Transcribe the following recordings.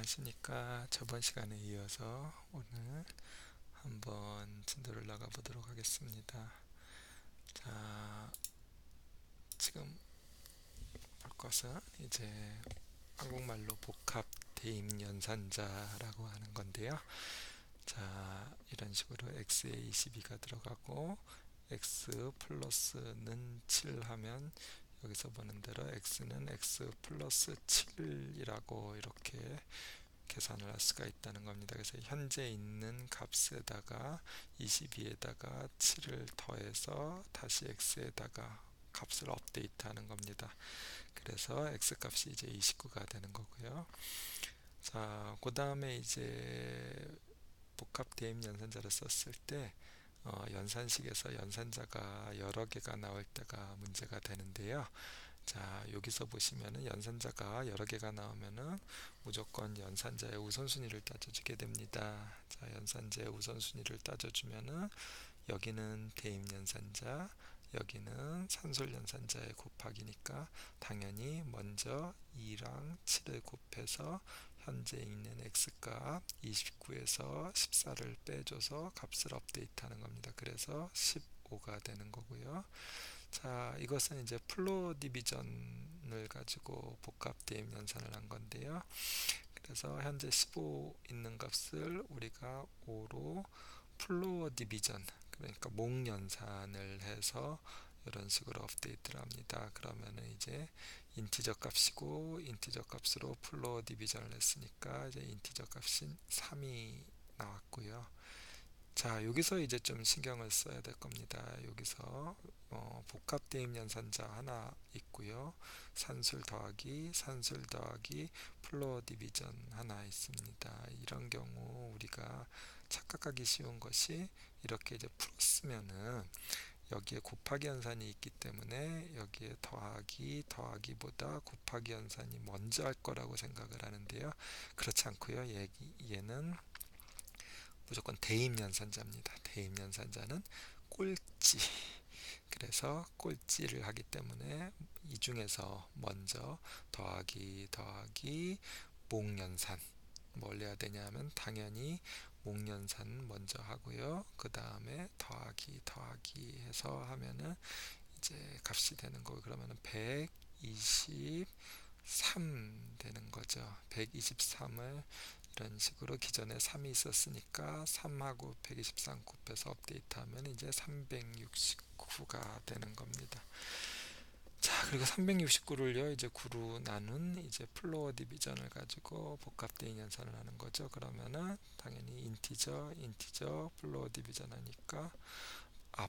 안녕하십니까. 저번 시간에 이어서 오늘 한번 진도를 나가 보도록 하겠습니다. 자, 지금 볼 것은 이제 한국말로 복합 대입 연산자라고 하는 건데요. 자, 이런 식으로 x에 22가 들어가고 x 플러스는 7 하면 여기서 보는 대로 x는 x 플러스 7이라고 이렇게 계산을 할 수가 있다는 겁니다. 그래서 현재 있는 값에다가 22에다가 7을 더해서 다시 x에다가 값을 업데이트하는 겁니다. 그래서 x 값이 이제 29가 되는 거고요. 자, 그 다음에 이제 복합 대입 연산자를 썼을 때 연산식에서 연산자가 여러 개가 나올 때가 문제가 되는데요. 자, 여기서 보시면은 연산자가 여러 개가 나오면은 무조건 연산자의 우선순위를 따져주게 됩니다. 자, 연산자의 우선순위를 따져주면은 여기는 대입 연산자, 여기는 산술 연산자의 곱하기니까 당연히 먼저 2랑 7을 곱해서 현재 있는 x값 29에서 14를 빼줘서 값을 업데이트하는 겁니다. 그래서 15가 되는 거고요. 자, 이것은 이제 플로 디비전을 가지고 복합 대입 연산을 한 건데요. 그래서 현재 15 있는 값을 우리가 5로 플로어 디비전, 그러니까 목 연산을 해서 이런 식으로 업데이트를 합니다. 그러면은 이제 인티저 값이고 인티저 값으로 플로어 디비전을 했으니까 이제 인티저 값인 3이 나왔고요. 자, 여기서 이제 좀 신경을 써야 될 겁니다. 여기서 복합 대입 연산자 하나 있고요. 산술 더하기 플로어 디비전 하나 있습니다. 이런 경우 우리가 착각하기 쉬운 것이 이렇게 이제 풀었으면은 여기에 곱하기 연산이 있기 때문에 여기에 더하기보다 곱하기 연산이 먼저 할 거라고 생각을 하는데요. 그렇지 않고요. 얘는 무조건 대입 연산자입니다. 대입 연산자는 꼴찌. 그래서 꼴찌를 하기 때문에 이 중에서 먼저 더하기 목연산 뭘 해야 되냐면 당연히 목연산 먼저 하고요. 그 다음에 더하기 해서 하면은 이제 값이 되는 거고 그러면은 123 되는 거죠. 123을 이런 식으로 기존에 3이 있었으니까 3하고 123 곱해서 업데이트하면 이제 369가 되는 겁니다. 자, 그리고 369를요 이제 9로 나눈 이제 플로어 디비전을 가지고 복합 대입 연산을 하는 거죠. 그러면은 당연히 인티저 플로어 디비전 하니까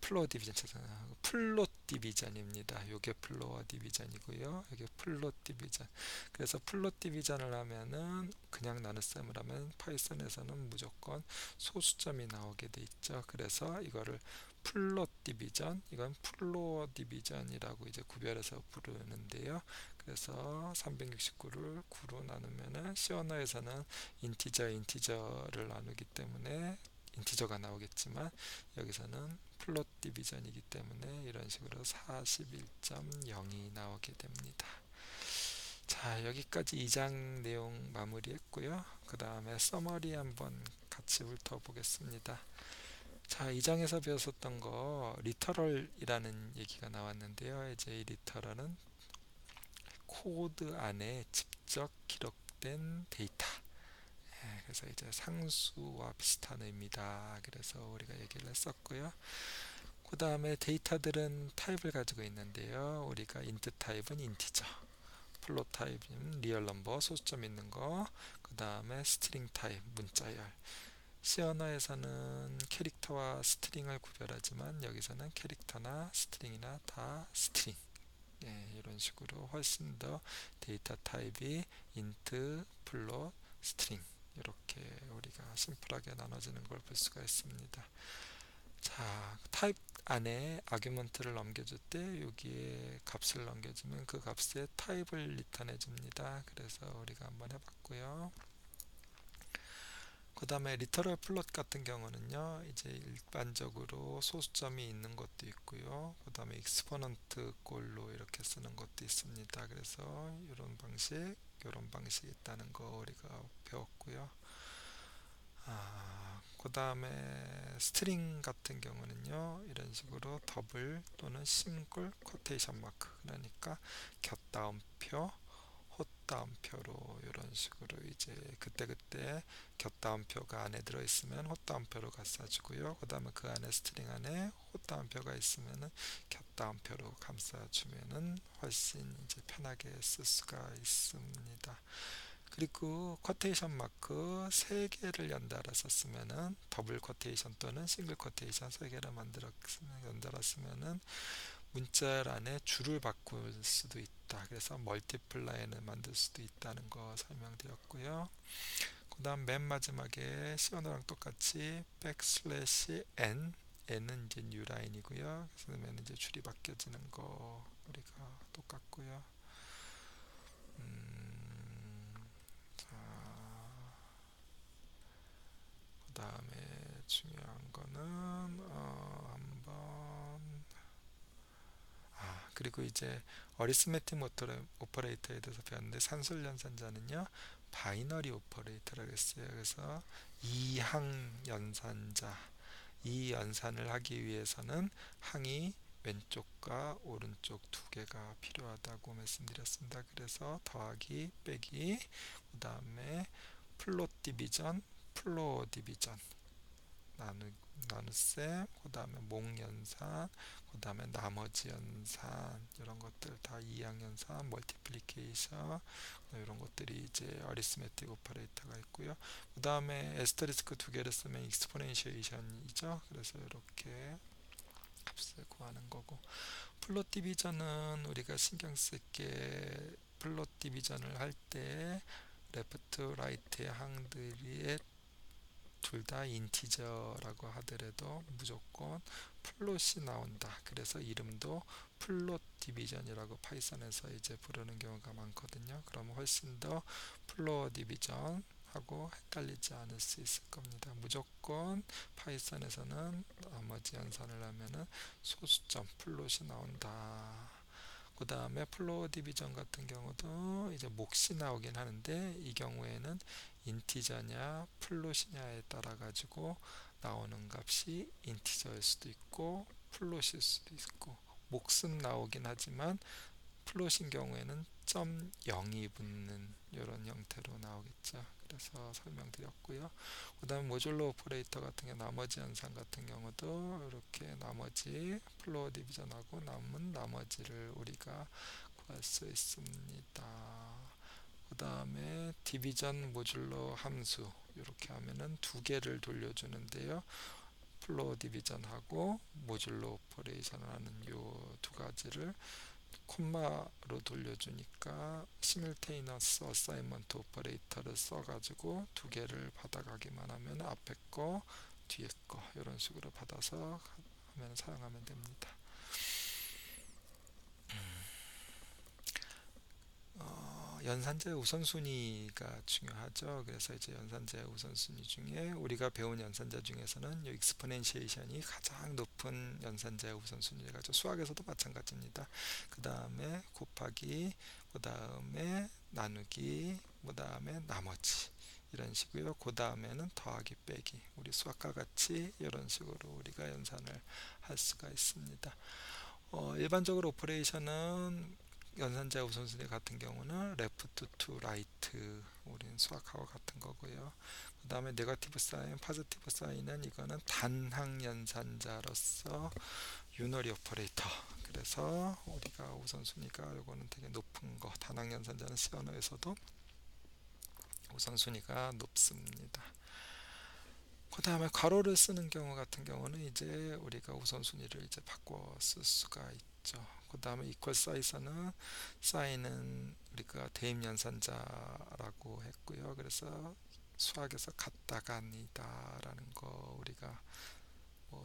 플로어 디비전 죄송해요. 플롯 디비전입니다. 요게 플로어 디비전이고요. 이게 플롯 디비전. 그래서 플롯 디비전을 하면은 그냥 나눗셈을 하면 파이썬에서는 무조건 소수점이 나오게 돼 있죠. 그래서 이거를 플롯 디비전, 이건 플로어 디비전이라고 이제 구별해서 부르는데요. 그래서 369를 9로 나누면은 C 언어에서는 인티저를 나누기 때문에 인티저가 나오겠지만 여기서는 플롯 디비전이기 때문에 이런 식으로 41.0이 나오게 됩니다. 자, 여기까지 2장 내용 마무리했고요. 그 다음에 서머리 한번 같이 훑어보겠습니다. 자, 2장에서 배웠었던 거 리터럴이라는 얘기가 나왔는데요. 이제 이 리터럴은 코드 안에 직접 기록된 데이터. 그래서 이제 상수와 비슷한 의미다. 그래서 우리가 얘기를 했었고요. 그 다음에 데이터들은 타입을 가지고 있는데요. 우리가 인트 타입은 인티저, 플롯 타입은 리얼 넘버, 소수점 있는 거, 그 다음에 스트링 타입, 문자열. C 언어에서는 캐릭터와 스트링을 구별하지만 여기서는 캐릭터나 스트링이나 다 스트링. 이런 식으로 훨씬 더 데이터 타입이 인트, 플롯, 스트링 이렇게 우리가 심플하게 나눠지는 걸 볼 수가 있습니다. 자, 타입 안에 아규먼트를 넘겨줄 때 여기에 값을 넘겨주면 그 값의 타입을 리턴해 줍니다. 그래서 우리가 한번 해봤고요. 그 다음에 리터럴 플롯 같은 경우는요 이제 일반적으로 소수점이 있는 것도 있고요. 그 다음에 익스포넌트 꼴로 이렇게 쓰는 것도 있습니다. 그래서 이런 방식 이런 방식이 있다는 거 우리가 배웠고요. 그 다음에 스트링 같은 경우는요, 이런 식으로 더블 또는 싱글 쿼테이션 마크, 그러니까 곁다음표, 헛다음표로 이런 식으로 이제 그때그때 곁다음표가 안에 들어있으면 헛다음표로 감싸주고요. 그 다음에 그 안에 스트링 안에 헛다음표가 있으면은 곁다음표로 감싸주면은 훨씬 이제 편하게 쓸 수가 있습니다. 그리고 쿼테이션 마크 3개를 연달아 썼으면은 더블 쿼테이션 또는 싱글 쿼테이션 3개를 만들어 연달아 쓰면은 문자란에 줄을 바꿀 수도 있다. 그래서 멀티플 라인을 만들 수도 있다는 거 설명드렸고요. 그 다음 맨 마지막에 시언어랑 똑같이 백슬래시 n, n은 이제 뉴 라인이고요. 그러면 이제 줄이 바뀌어지는 거 우리가 똑같고요. 자, 그 다음에 중요한 거는 한번 그리고 이제 어리스메틱 오퍼레이터에 대해서 배웠는데 산술 연산자는요 바이너리 오퍼레이터라고 했어요. 그래서 이항 연산자, 이 연산을 하기 위해서는 항이 왼쪽과 오른쪽 두 개가 필요하다고 말씀드렸습니다. 그래서 더하기, 빼기, 그 다음에 플롯 디비전, 플로어 디비전, 나눗셈, 그 다음에 몽연산, 그 다음에 나머지 연산, 이런 것들 다 이항연산, 멀티플리케이션, 이런 것들이 이제 어리스메틱 오퍼레이터가 있고요. 그 다음에 에스터리스크 두 개를 쓰면 익스포넨시에이션이죠. 그래서 이렇게 값을 구하는 거고, 플롯 디비전은 우리가 신경 쓸게, 플롯 디비전을 할 때 레프트 라이트의 항들이 둘 다 인티저라고 하더라도 무조건 플롯이 나온다. 그래서 이름도 플롯 디비전이라고 파이썬에서 이제 부르는 경우가 많거든요. 그러면 훨씬 더 플롯 디비전 하고 헷갈리지 않을 수 있을 겁니다. 무조건 파이썬에서는 나머지 연산을 하면은 소수점 플롯이 나온다. 그 다음에 플로어 디비전 같은 경우도 이제 몫이 나오긴 하는데 이 경우에는 인티저냐 플롯이냐에 따라 가지고 나오는 값이 인티저일 수도 있고 플롯일 수도 있고, 몫은 나오긴 하지만 플롯인 경우에는 점 0이 붙는 이런 형태로 나오겠죠. 그래서 설명드렸고요. 그 다음 모듈러 오퍼레이터 같은 경우 나머지 연산 같은 경우도 이렇게 나머지 플로어 디비전하고 남은 나머지를 우리가 구할 수 있습니다. 그 다음에 디비전 모듈러 함수 이렇게 하면은 두 개를 돌려주는데요. 플로어 디비전하고 모듈러 오퍼레이션을 하는 요 두 가지를 콤마로 돌려주니까 시뮬테이너스 어사인먼트 오퍼레이터를 써가지고 두 개를 받아가기만 하면 앞에 거 뒤에 거 이런 식으로 받아서 하면 사용하면 됩니다. 연산자의 우선순위가 중요하죠. 그래서 이제 연산자의 우선순위 중에 우리가 배운 연산자 중에서는 이 익스포넨시에이션이 가장 높은 연산자의 우선순위가 수학에서도 마찬가지입니다. 그 다음에 곱하기, 그 다음에 나누기, 그 다음에 나머지 이런 식이고요. 그 다음에는 더하기, 빼기, 우리 수학과 같이 이런 식으로 우리가 연산을 할 수가 있습니다. 일반적으로 오퍼레이션은 연산자 우선순위 같은 경우는 레프트 투 라이트, 우린 수학하고 같은 거고요. 그 다음에 네거티브 사인, 포지티브 사인은 이거는 단항 연산자로서 유너리 오퍼레이터. 그래서 우리가 우선순위가 이거는 되게 높은 거. 단항 연산자는 C 언어에서도 우선순위가 높습니다. 그 다음에 괄호를 쓰는 경우 같은 경우는 이제 우리가 우선순위를 이제 바꿔 쓸 수가 있죠. 그 다음에 이퀄 사인은 우리가 대입연산자라고 했고요. 그래서 수학에서 같다가 아니다라는 거 우리가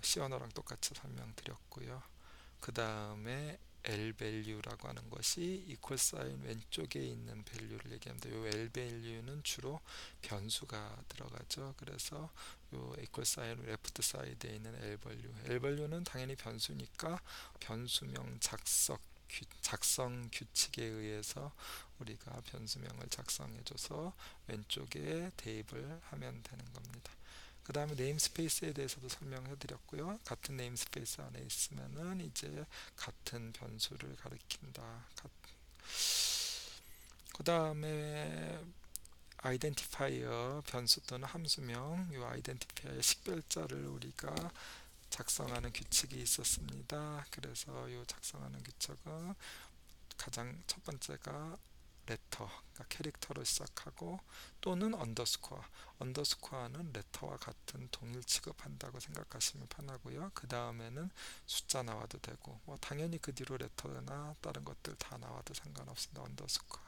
C 언어랑 똑같이 설명드렸고요. 그 다음에 L value라고 하는 것이 equal sign 왼쪽에 있는 value를 얘기합니다. 이 L value는 주로 변수가 들어가죠. 그래서 이 equal sign left side에 있는 L value는 당연히 변수니까 변수명 작석 작성 규칙에 의해서 우리가 변수명을 작성해줘서 왼쪽에 대입을 하면 되는 겁니다. 그 다음에 네임스페이스에 대해서도 설명해 드렸고요. 같은 네임스페이스 안에 있으면은 이제 같은 변수를 가리킨다. 그 다음에 아이덴티파이어 변수 또는 함수명, 이 아이덴티파이어 식별자를 우리가 작성하는 규칙이 있었습니다. 그래서 이 작성하는 규칙은 가장 첫 번째가 레터, 그러니까 캐릭터로 시작하고 또는 언더스코어. 언더스코어는 레터와 같은 동일 취급한다고 생각하시면 편하고요. 그 다음에는 숫자 나와도 되고, 뭐 당연히 그 뒤로 레터나 다른 것들 다 나와도 상관없습니다. 언더스코어.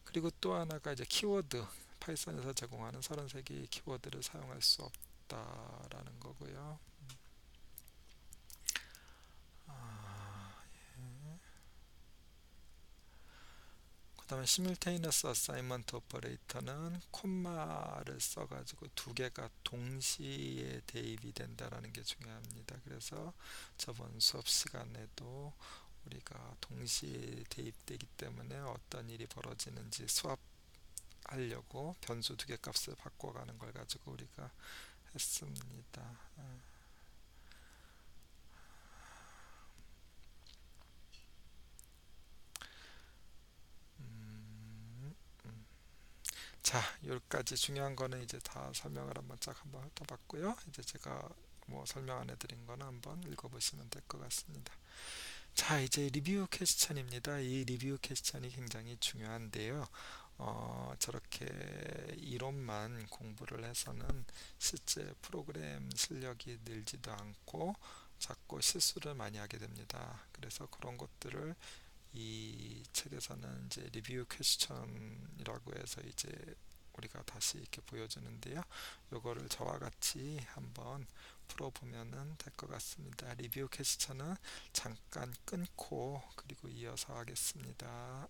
그리고 또 하나가 이제 키워드. 파이썬에서 제공하는 33개의 키워드를 사용할 수 없다라는 거고요. 그 다음에 시뮬테이너스 어사이먼트 오퍼레이터는 콤마를 써가지고 두 개가 동시에 대입이 된다라는 게 중요합니다. 그래서 저번 수업 시간에도 우리가 동시에 대입되기 때문에 어떤 일이 벌어지는지 수합하려고 변수 두 개 값을 바꿔가는 걸 가지고 우리가 했습니다. 음, 자, 여기까지 중요한 거는 이제 다 설명을 한번 쫙 한번 훑어봤고요. 이제 제가 뭐 설명 안 해드린 거는 한번 읽어보시면 될 것 같습니다. 자, 이제 리뷰 퀘스천입니다. 이 리뷰 퀘스천이 굉장히 중요한데요. 저렇게 이론만 공부를 해서는 실제 프로그램 실력이 늘지도 않고 자꾸 실수를 많이 하게 됩니다. 그래서 그런 것들을 이 책에서는 이제 리뷰 퀘스천이라고 해서 이제 우리가 다시 이렇게 보여주는데요. 요거를 저와 같이 한번 풀어보면은 될 것 같습니다. 리뷰 퀘스천은 잠깐 끊고 그리고 이어서 하겠습니다.